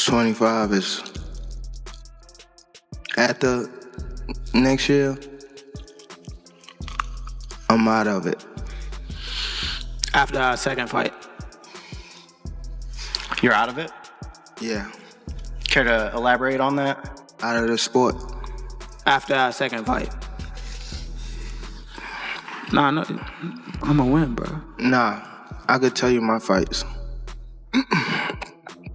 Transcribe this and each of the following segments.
25 is after next year, I'm out of it. After our second fight. You're out of it? Yeah, Care to elaborate on that? out of the sport. After our second fight. Nah, no, I'm gonna win, bro. Nah, I could tell you my fights.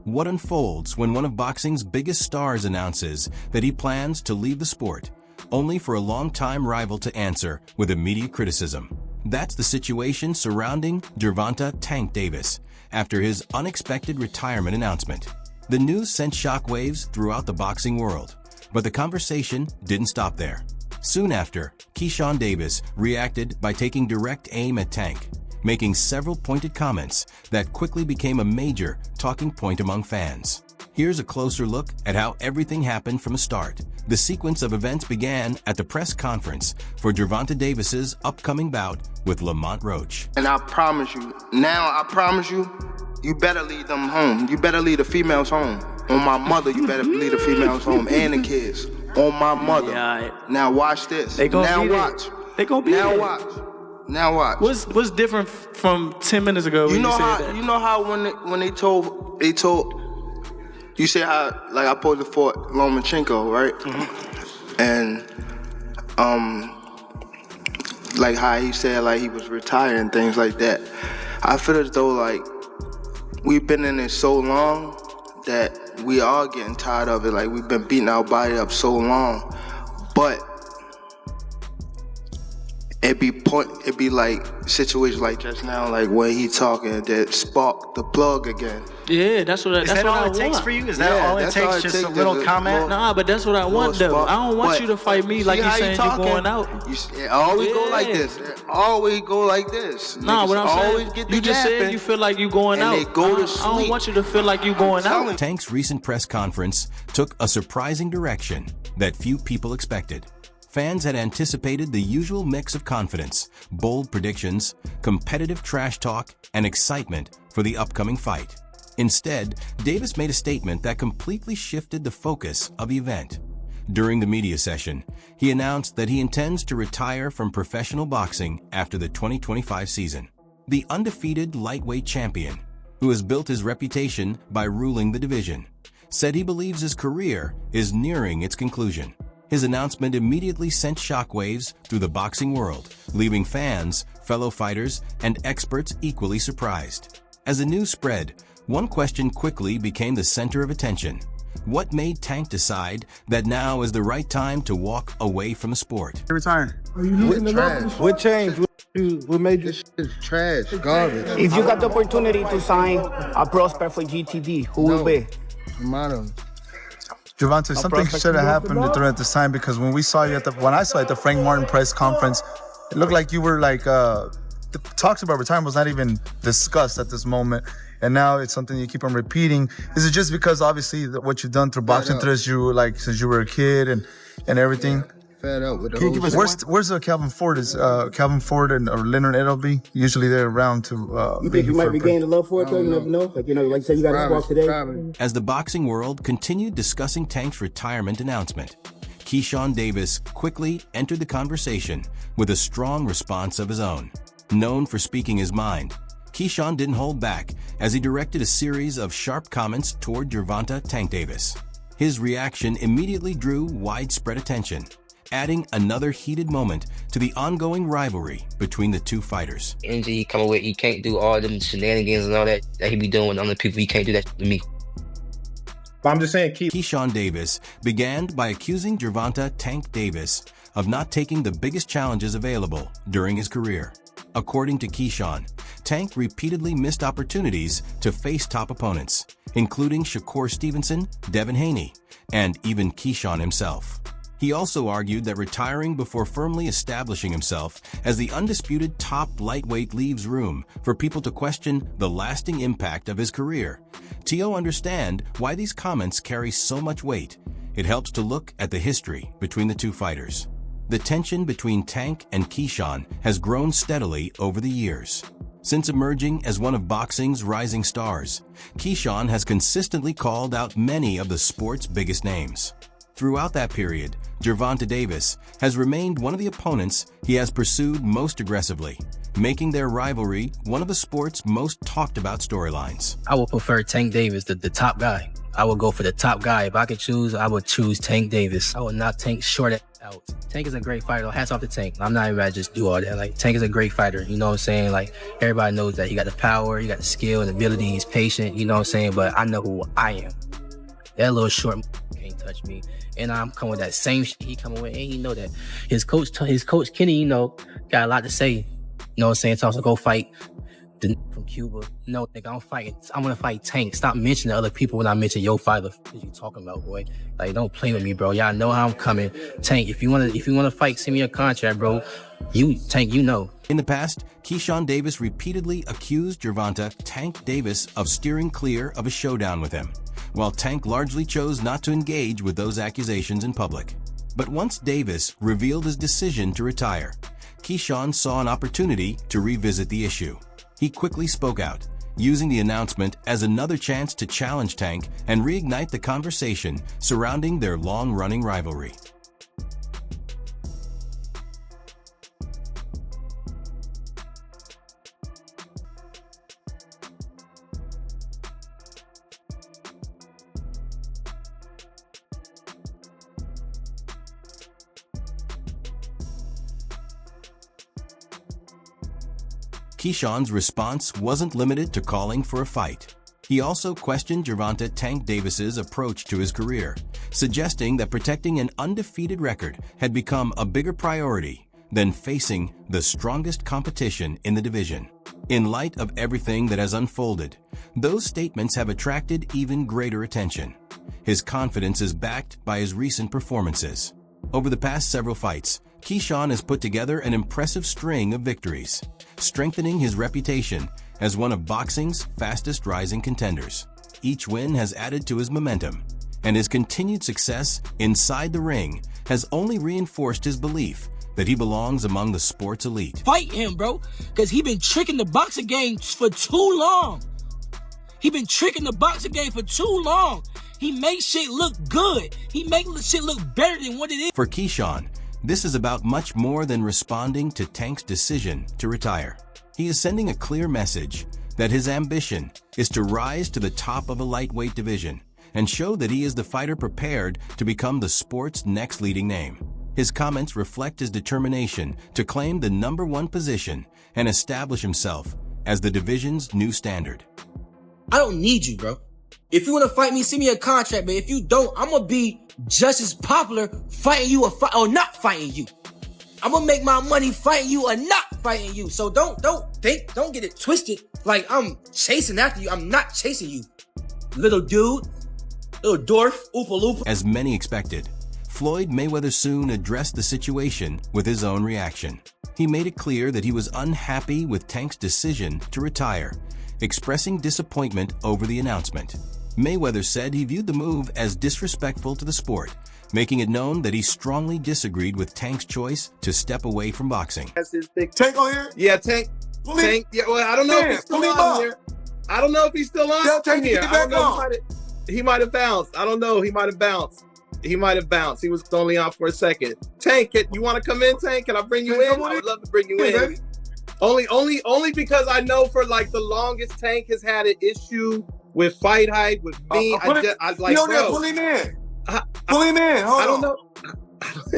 What unfolds when one of boxing's biggest stars announces that he plans to leave the sport, only for a longtime rival to answer with immediate criticism? That's the situation surrounding Gervonta "Tank" Davis after his unexpected retirement announcement. The news sent shockwaves throughout the boxing world, but the conversation didn't stop there. Soon after, Keyshawn Davis reacted by taking direct aim at Tank, making several pointed comments that quickly became a major talking point among fans. Here's a closer look at how everything happened from the start. The sequence of events began at the press conference for Gervonta Davis's upcoming bout with Lamont Roach. And I promise you, you better lead them home. You better lead the females home. On my mother, you better lead the females home and the kids. On my mother. Yeah, Now watch this. They gonna now be there. watch. They gonna be now there. watch. Now watch. What's different from 10 minutes ago when You know you how said that? you know how when they told you say how like I posed for Lomachenko, right? Mm-hmm. And like how he said like he was retiring, things like that. I feel as though like we've been in it so long that we are getting tired of it. Like we've been beating our body up so long, but it be like situations like just now, like when he talking that spark the plug again. Yeah, that's what I Is that want. all it takes for you? Is that Yeah, all it that's all takes? it Just a takes, little just a comment? little- Nah, but that's what I want though. spark. I don't want But you to fight me like see you how saying talking? you're going out. It always go like Yeah. this. It always go like this. Nah, Niggas what I'm always saying, get the you just said yapping, you feel like you going and out. they go to I don't sleep. want you to feel like you going telling out. you. Tank's recent press conference took a surprising direction that few people expected. Fans had anticipated the usual mix of confidence, bold predictions, competitive trash talk, and excitement for the upcoming fight. Instead, Davis made a statement that completely shifted the focus of the event. During the media session, he announced that he intends to retire from professional boxing after the 2025 season. The undefeated lightweight champion, who has built his reputation by ruling the division, said he believes his career is nearing its conclusion. His announcement immediately sent shockwaves through the boxing world, leaving fans, fellow fighters, and experts equally surprised. As the news spread, one question quickly became the center of attention. What made Tank decide that now is the right time to walk away from the sport? Retiring. What changed? What made you? This shit is trash, garbage. If you got the opportunity to sign a prospect for GTD, who will be? I'm out of it. Gervonta, something prospect should have you go happened for during this time because when I saw you at the Frank Martin press conference, it looked like you were like the talks about retirement was not even discussed at this moment, and now it's something you keep on repeating. Is it just because obviously what you've done through boxing since you were a kid and everything? Fed up with the Can you whole give us where's Calvin Ford? Is Calvin Ford and or Leonard Edelby usually they're around to? You think you might regain the love for it, though? You never know. Like you said, you got a spark today. As the boxing world continued discussing Tank's retirement announcement, Keyshawn Davis quickly entered the conversation with a strong response of his own. Known for speaking his mind, Keyshawn didn't hold back as he directed a series of sharp comments toward Gervonta "Tank" Davis. His reaction immediately drew widespread attention, adding another heated moment to the ongoing rivalry between the two fighters. Energy he coming with, he can't do all them shenanigans and all that he be doing with other people. He can't do that to me. But I'm just saying, Keyshawn Davis began by accusing Gervonta "Tank" Davis of not taking the biggest challenges available during his career. According to Keyshawn, Tank repeatedly missed opportunities to face top opponents, including Shakur Stevenson, Devin Haney, and even Keyshawn himself. He also argued that retiring before firmly establishing himself as the undisputed top lightweight leaves room for people to question the lasting impact of his career. Tio understand why these comments carry so much weight. It helps to look at the history between the two fighters. The tension between Tank and Keyshawn has grown steadily over the years. Since emerging as one of boxing's rising stars, Keyshawn has consistently called out many of the sport's biggest names. Throughout that period, Gervonta Davis has remained one of the opponents he has pursued most aggressively, making their rivalry one of the sport's most talked about storylines. I would prefer Tank Davis, the top guy. I would go for the top guy. If I could choose, I would choose Tank Davis. I would not Tank short out. Tank is a great fighter. Hats off to Tank. I'm not even about to just do all that. Like, Tank is a great fighter. You know what I'm saying? Like, everybody knows that he got the power, he got the skill and ability, he's patient, you know what I'm saying? But I know who I am. That little short can't touch me. And I'm coming with that same shit he coming with. And he know that his coach Kenny, you know, got a lot to say. You know what I'm saying? So go fight from Cuba. No, nigga, I'm gonna fight Tank. Stop mentioning other people when I mention your fighter. What you talking about, boy? Like, don't play with me, bro. Y'all know how I'm coming. Tank, if you wanna fight, send me a contract, bro. Tank, you know. In the past, Keyshawn Davis repeatedly accused Gervonta Tank Davis of steering clear of a showdown with him, while Tank largely chose not to engage with those accusations in public. But once Davis revealed his decision to retire, Keyshawn saw an opportunity to revisit the issue. He quickly spoke out, using the announcement as another chance to challenge Tank and reignite the conversation surrounding their long-running rivalry. Keyshawn's response wasn't limited to calling for a fight. He also questioned Gervonta Tank Davis's approach to his career, suggesting that protecting an undefeated record had become a bigger priority than facing the strongest competition in the division. In light of everything that has unfolded, those statements have attracted even greater attention. His confidence is backed by his recent performances. Over the past several fights, Keyshawn has put together an impressive string of victories, strengthening his reputation as one of boxing's fastest rising contenders. Each win has added to his momentum, and his continued success inside the ring has only reinforced his belief that he belongs among the sport's elite. Fight him, bro, because he been tricking the boxing game for too long. He been tricking the boxing game for too long. He makes shit look good. He makes shit look better than what it is. For Keyshawn, this is about much more than responding to Tank's decision to retire. He is sending a clear message that his ambition is to rise to the top of a lightweight division and show that he is the fighter prepared to become the sport's next leading name. His comments reflect his determination to claim the #1 position and establish himself as the division's new standard. I don't need you, bro. If you want to fight me, send me a contract, but if you don't, I'm going to be just as popular fighting you or not fighting you. I'm going to make my money fighting you or not fighting you. So don't get it twisted like I'm chasing after you. I'm not chasing you. Little dude, little dwarf, Oopa Loopa. As many expected, Floyd Mayweather soon addressed the situation with his own reaction. He made it clear that he was unhappy with Tank's decision to retire, expressing disappointment over the announcement. Mayweather said he viewed the move as disrespectful to the sport, making it known that he strongly disagreed with Tank's choice to step away from boxing. That's his big Tank on here? Yeah, Tank. Tank. Yeah, well, I don't know if he's still on here. I don't know if he's still on here. I don't know. He might have bounced. I don't know. He might have bounced. He was only on for a second. Tank, you want to come in, Tank? Can I bring you in? I would love to bring you in. Baby. Only because I know for like the longest Tank has had an issue with fight hype with me. I like, bro. Pull him in. Pull him in. Hold on. I don't know.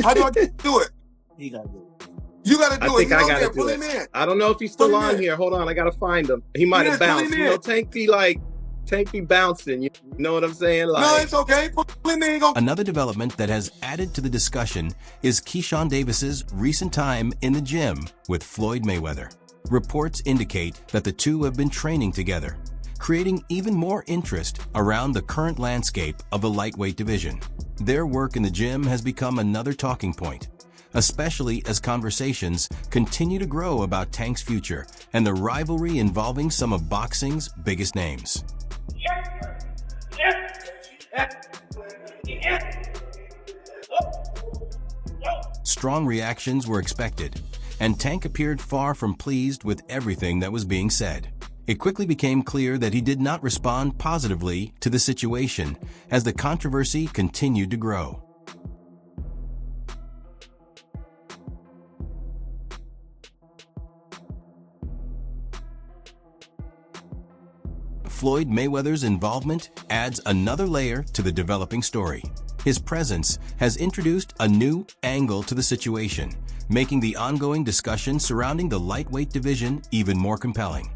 How do I do it? He got to do it. You got to do it. I think I got to do it. I don't know if he's still on here. Hold on. I got to find him. He might have bounced. You know, Tank be bouncing. You know what I'm saying? Like, no, it's okay. Pull him in. Another development that has added to the discussion is Keyshawn Davis's recent time in the gym with Floyd Mayweather. Reports indicate that the two have been training together, creating even more interest around the current landscape of the lightweight division. Their work in the gym has become another talking point, especially as conversations continue to grow about Tank's future and the rivalry involving some of boxing's biggest names. Strong reactions were expected, and Tank appeared far from pleased with everything that was being said. It quickly became clear that he did not respond positively to the situation as the controversy continued to grow. Floyd Mayweather's involvement adds another layer to the developing story. His presence has introduced a new angle to the situation, making the ongoing discussion surrounding the lightweight division even more compelling.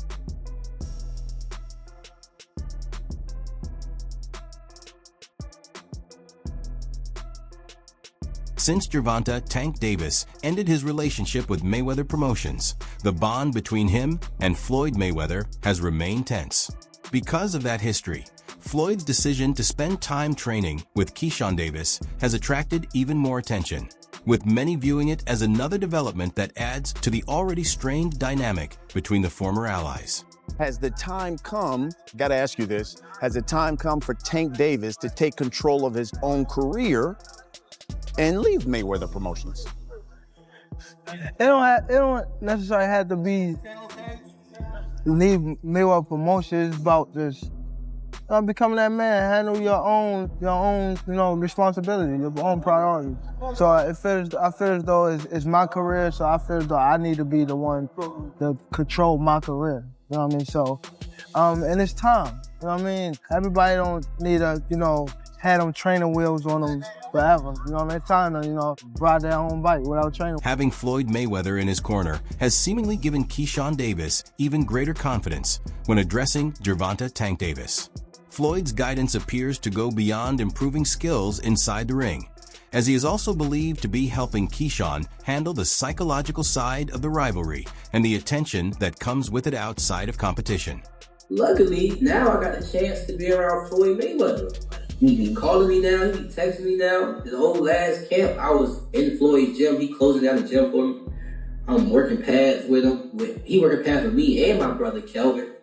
Since Gervonta "Tank" Davis ended his relationship with Mayweather Promotions, the bond between him and Floyd Mayweather has remained tense. Because of that history, Floyd's decision to spend time training with Keyshawn Davis has attracted even more attention, with many viewing it as another development that adds to the already strained dynamic between the former allies. Has the time come, gotta ask you this, has the time come for Tank Davis to take control of his own career and leave Mayweather Promotions? It don't necessarily have to be leave Mayweather Promotions. It's about just becoming that man, handle your own, responsibility, your own priorities. So I feel as though it's my career, so I feel as though I need to be the one to control my career. You know what I mean? So, and it's time. You know what I mean? Everybody don't need to, have them training wheels on them forever. You know what I mean? It's time to, ride their own bike without training. Having Floyd Mayweather in his corner has seemingly given Keyshawn Davis even greater confidence when addressing Gervonta "Tank" Davis. Floyd's guidance appears to go beyond improving skills inside the ring, as he is also believed to be helping Keyshawn handle the psychological side of the rivalry and the attention that comes with it outside of competition. Luckily, now I got the chance to be around Floyd Mayweather. He be calling me now, he be texting me now. His whole last camp, I was in Floyd's gym. He closing down the gym for me. I'm working pads with him. He working pads with me and my brother Kelvin.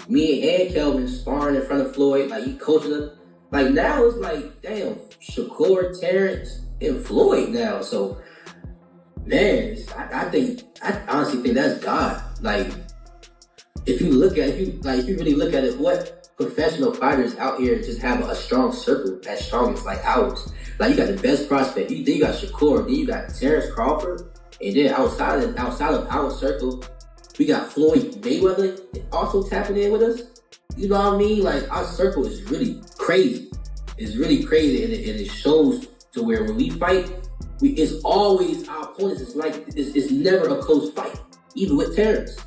Me and Kelvin sparring in front of Floyd, like he coaching him. Like now it's like, damn, Shakur, Terrence, and Floyd now. So, man, I honestly think that's God. Like, if you really look at it, what professional fighters out here just have a strong circle as strong as like ours. Like you got the best prospect. Then you got Shakur. Then you got Terrence Crawford. And then outside of our circle, we got Floyd Mayweather also tapping in with us. You know what I mean? Like our circle is really crazy. It's really crazy, and it shows to where when we fight, it's always our opponents. It's never a close fight. Even with Terrence,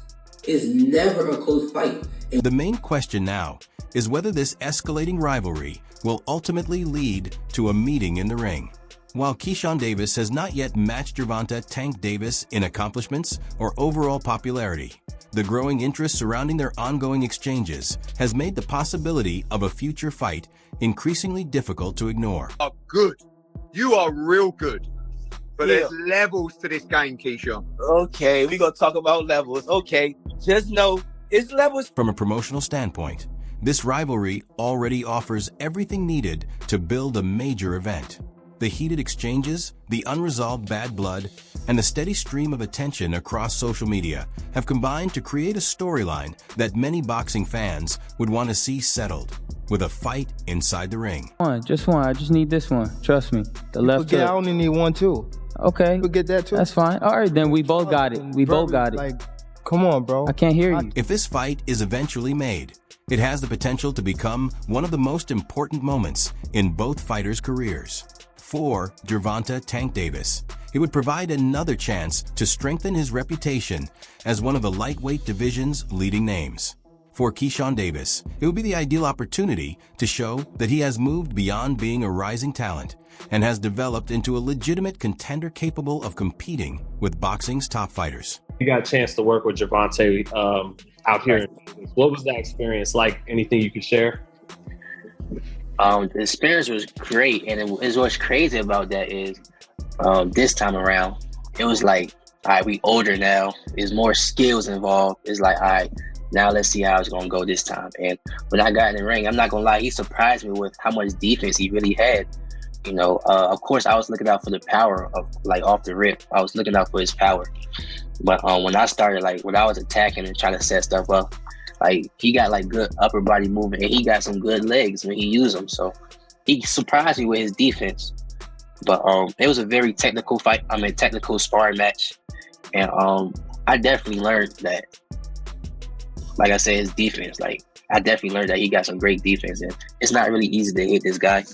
it's never a close fight. The main question now is whether this escalating rivalry will ultimately lead to a meeting in the ring. While Keyshawn Davis has not yet matched Gervonta "Tank" Davis in accomplishments or overall popularity, the growing interest surrounding their ongoing exchanges has made the possibility of a future fight increasingly difficult to ignore. You are good. You are real good. But there's levels to this game, Keyshawn. Okay, we're going to talk about levels. Okay, just know it's levels. From a promotional standpoint, this rivalry already offers everything needed to build a major event. The heated exchanges, the unresolved bad blood, and the steady stream of attention across social media have combined to create a storyline that many boxing fans would want to see settled, with a fight inside the ring. Just one. I just need this one. Trust me. The left hook. I only need one too. Okay. You get that too? That's fine. All right, then we both got it. We both got it. Like, come on, bro. I can't hear you. If this fight is eventually made, it has the potential to become one of the most important moments in both fighters' careers. For Gervonta "Tank" Davis, it would provide another chance to strengthen his reputation as one of the lightweight division's leading names. For Keyshawn Davis, it would be the ideal opportunity to show that he has moved beyond being a rising talent and has developed into a legitimate contender capable of competing with boxing's top fighters. You got a chance to work with Gervonta out here. What was that experience like? Anything you could share? The experience was great, and what's crazy about that is this time around, it was like, all right, we older now. There's more skills involved. It's like, all right, now let's see how it's going to go this time. And when I got in the ring, I'm not going to lie, he surprised me with how much defense he really had. Of course, I was looking out for the power of like off the rip. I was looking out for his power. But when I started, like when I was attacking and trying to set stuff up, like he got like good upper body movement and he got some good legs when he used them. So he surprised me with his defense. But it was a very technical fight. Technical sparring match. And I definitely learned that, like I said, his defense, like I definitely learned that he got some great defense and it's not really easy to hit this guy.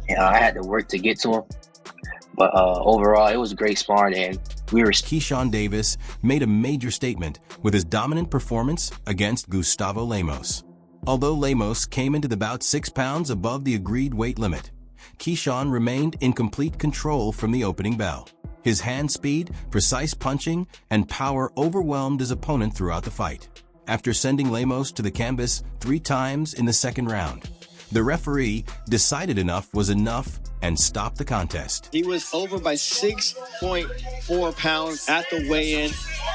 And I had to work to get to him. But overall, it was great sparring and we were... Keyshawn Davis made a major statement with his dominant performance against Gustavo Lemos. Although Lemos came into the bout 6 pounds above the agreed weight limit, Keyshawn remained in complete control from the opening bell. His hand speed, precise punching, and power overwhelmed his opponent throughout the fight. After sending Lemos to the canvas 3 times in the second round, the referee decided enough was enough and stopped the contest. He was over by 6.4 pounds at the weigh-in.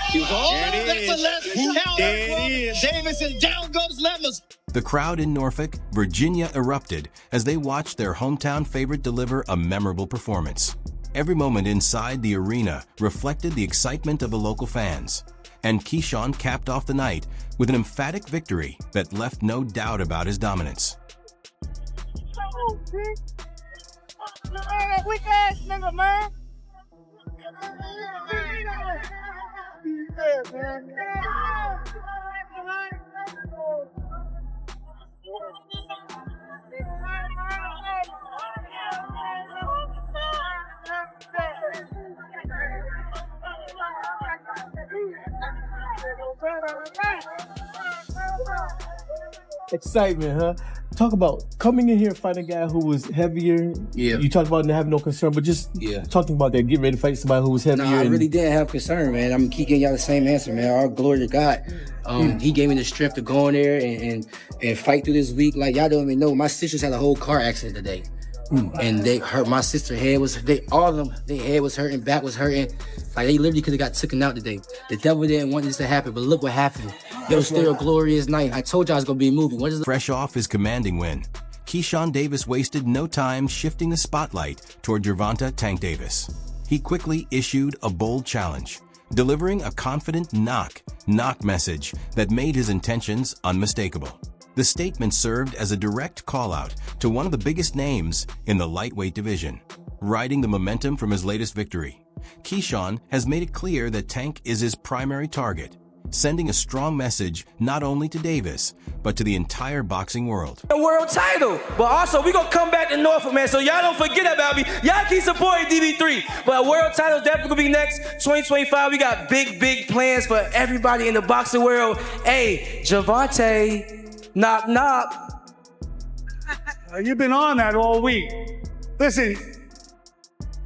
He was there it is. Davis, and down goes Lemos. The crowd in Norfolk, Virginia erupted as they watched their hometown favorite deliver a memorable performance. Every moment inside the arena reflected the excitement of the local fans. And Keyshawn capped off the night with an emphatic victory that left no doubt about his dominance. Weak ass nigga, man. Excitement, huh? Talk about coming in here and fighting a guy who was heavier. Yeah. You talked about not having no concern, but just talking about that, getting ready to fight somebody who was heavier. No, I really didn't have concern, man. I'm keep giving y'all the same answer, man. All glory to God. He gave me the strength to go in there and fight through this week. Like y'all don't even know, my sisters had a whole car accident today. And they hurt. My sister's head was, all of them, their head was hurting, back was hurting. Like they literally could have got taken out today. The devil didn't want this to happen, but look what happened. It was still a glorious night. I told y'all I was gonna be a movie. Fresh off his commanding win, Keyshawn Davis wasted no time shifting the spotlight toward Gervonta "Tank" Davis. He quickly issued a bold challenge, delivering a confident knock message that made his intentions unmistakable. The statement served as a direct call-out to one of the biggest names in the lightweight division. Riding the momentum from his latest victory, Keyshawn has made it clear that Tank is his primary target, sending a strong message not only to Davis, but to the entire boxing world. A world title, but also we gonna come back to Norfolk, man, so y'all don't forget about me. Y'all keep supporting DB3, but a world title definitely gonna be next. 2025, we got big plans for everybody in the boxing world. Hey, Gervonta, knock, knock. You've been on that all week. Listen.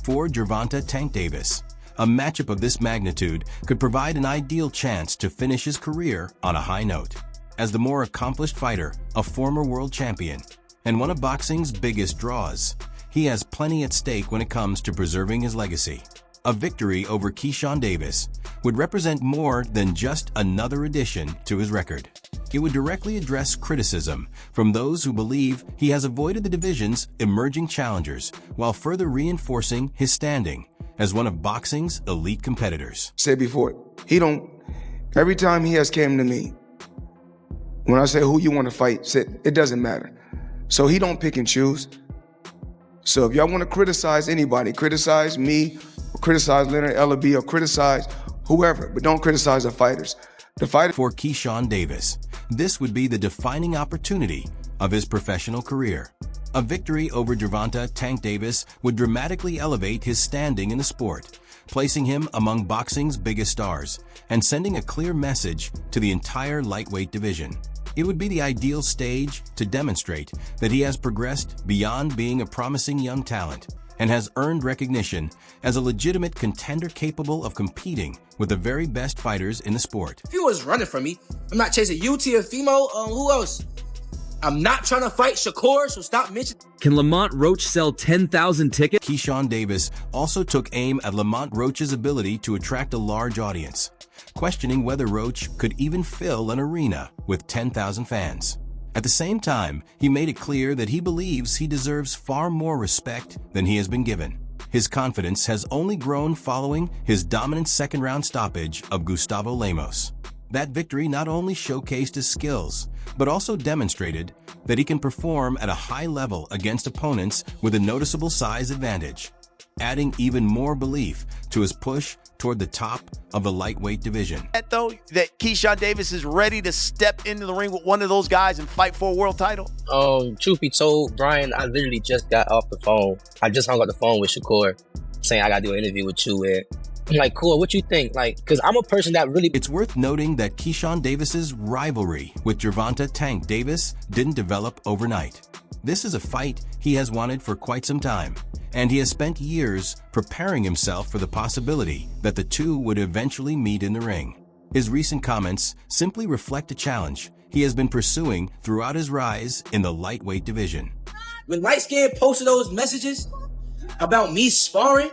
For Gervonta "Tank" Davis, a matchup of this magnitude could provide an ideal chance to finish his career on a high note. As the more accomplished fighter, a former world champion, and one of boxing's biggest draws, he has plenty at stake when it comes to preserving his legacy. A victory over Keyshawn Davis would represent more than just another addition to his record. It would directly address criticism from those who believe he has avoided the division's emerging challengers while further reinforcing his standing as one of boxing's elite competitors. Said before, every time he has came to me, when I say who you want to fight, said it doesn't matter. So he don't pick and choose. So if y'all want to criticize anybody, criticize me, or criticize Leonard Ellaby, or criticize whoever, but don't criticize the fighters. For Keyshawn Davis, this would be the defining opportunity of his professional career. A victory over Gervonta "Tank" Davis would dramatically elevate his standing in the sport, placing him among boxing's biggest stars and sending a clear message to the entire lightweight division. It would be the ideal stage to demonstrate that he has progressed beyond being a promising young talent and has earned recognition as a legitimate contender capable of competing with the very best fighters in the sport. If he was running from me, I'm not chasing UT or Fimo. Who else? I'm not trying to fight Shakur, so stop mentioning. Can Lamont Roach sell 10,000 tickets? Keyshawn Davis also took aim at Lamont Roach's ability to attract a large audience, questioning whether Roach could even fill an arena with 10,000 fans. At the same time, he made it clear that he believes he deserves far more respect than he has been given. His confidence has only grown following his dominant second-round stoppage of Gustavo Lemos. That victory not only showcased his skills, but also demonstrated that he can perform at a high level against opponents with a noticeable size advantage, adding even more belief to his push toward the top of the lightweight division. Though, that Keyshawn Davis is ready to step into the ring with one of those guys and fight for a world title? Truth be told, Brian, I literally just got off the phone. I just hung up the phone with Shakur saying I gotta do an interview with you. And I'm like, cool, what you think? Like, because I'm a person that really... It's worth noting that Keyshawn Davis's rivalry with Gervonta "Tank" Davis didn't develop overnight. This is a fight he has wanted for quite some time, and he has spent years preparing himself for the possibility that the two would eventually meet in the ring. His recent comments simply reflect a challenge he has been pursuing throughout his rise in the lightweight division. When Light Skin posted those messages about me sparring,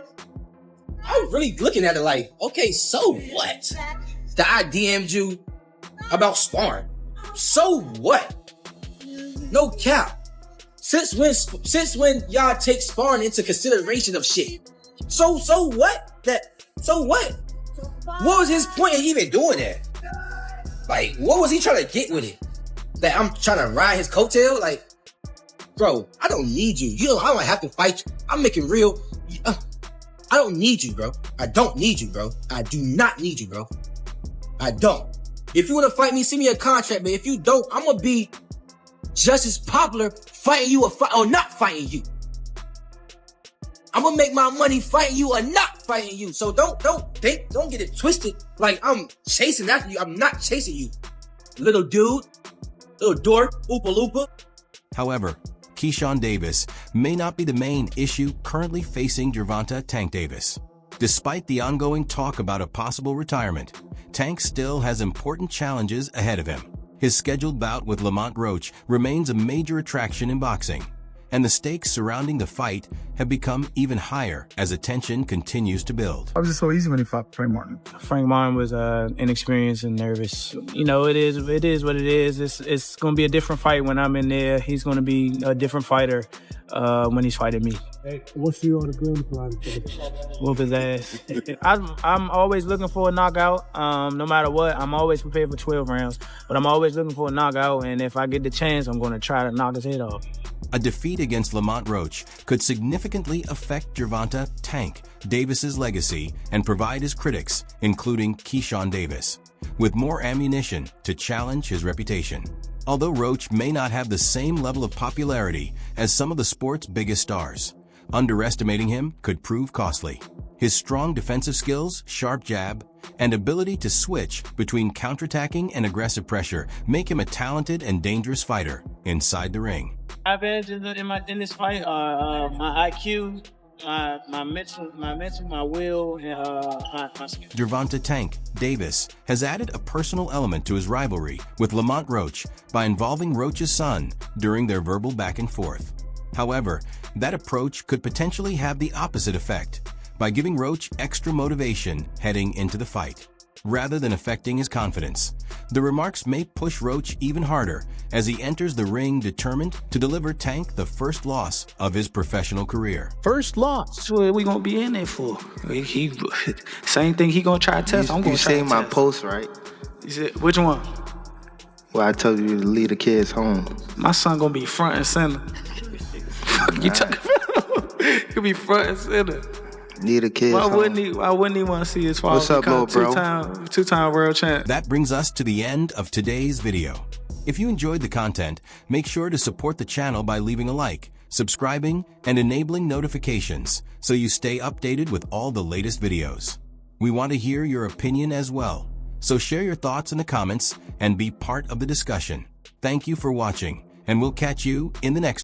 I was really looking at it like, okay, so what? That I DM'd you about sparring. So what? No cap. Since when y'all take sparring into consideration of shit? So what? So what? What was his point in even doing that? Like, what was he trying to get with it? That I'm trying to ride his coattail? Like, bro, I don't need you. I don't have to fight you. I'm making real. I don't need you, bro. I don't need you, bro. I do not need you, bro. I don't. If you want to fight me, send me a contract, but if you don't, I'm going to be just as popular fighting you or not fighting you. I'm gonna make my money fighting you or not fighting you. So don't get it twisted like I'm chasing after you. I'm not chasing you. Little dude, little dork, oopa loopa. However, Keyshawn Davis may not be the main issue currently facing Gervonta "Tank" Davis. Despite the ongoing talk about a possible retirement, Tank still has important challenges ahead of him. His scheduled bout with Lamont Roach remains a major attraction in boxing, and the stakes surrounding the fight have become even higher as attention continues to build. Why was it so easy when he fought Frank Martin? Frank Martin was inexperienced and nervous. You know, it is what it is. It's going to be a different fight when I'm in there. He's going to be a different fighter when he's fighting me. Hey, what's your game plan? Whoop his ass. I'm always looking for a knockout. No matter what, I'm always prepared for 12 rounds. But I'm always looking for a knockout, and if I get the chance, I'm going to try to knock his head off. A defeat against Lamont Roach could significantly affect Gervonta "Tank" Davis's legacy and provide his critics, including Keyshawn Davis, with more ammunition to challenge his reputation. Although Roach may not have the same level of popularity as some of the sport's biggest stars, underestimating him could prove costly. His strong defensive skills, sharp jab, and ability to switch between counterattacking and aggressive pressure make him a talented and dangerous fighter inside the ring. My advantage in this fight are my IQ, my mental, my will, and my skill. Gervonta "Tank" Davis has added a personal element to his rivalry with Lamont Roach by involving Roach's son during their verbal back and forth. However, that approach could potentially have the opposite effect by giving Roach extra motivation heading into the fight, rather than affecting his confidence. The remarks may push Roach even harder as he enters the ring determined to deliver Tank the first loss of his professional career. First loss. That's what we gonna be in there for. Same thing he gonna try to test. I'm gonna try to test. You seen my post, right? You said, which one? Well, I told you to leave the kids home. My son gonna be front and center. Fuck you talking about? He could be front and center. Need a kid. Why wouldn't he want to see his father What's up, become bro? two-time world champ? That brings us to the end of today's video. If you enjoyed the content, make sure to support the channel by leaving a like, subscribing, and enabling notifications so you stay updated with all the latest videos. We want to hear your opinion as well, so share your thoughts in the comments and be part of the discussion. Thank you for watching, and we'll catch you in the next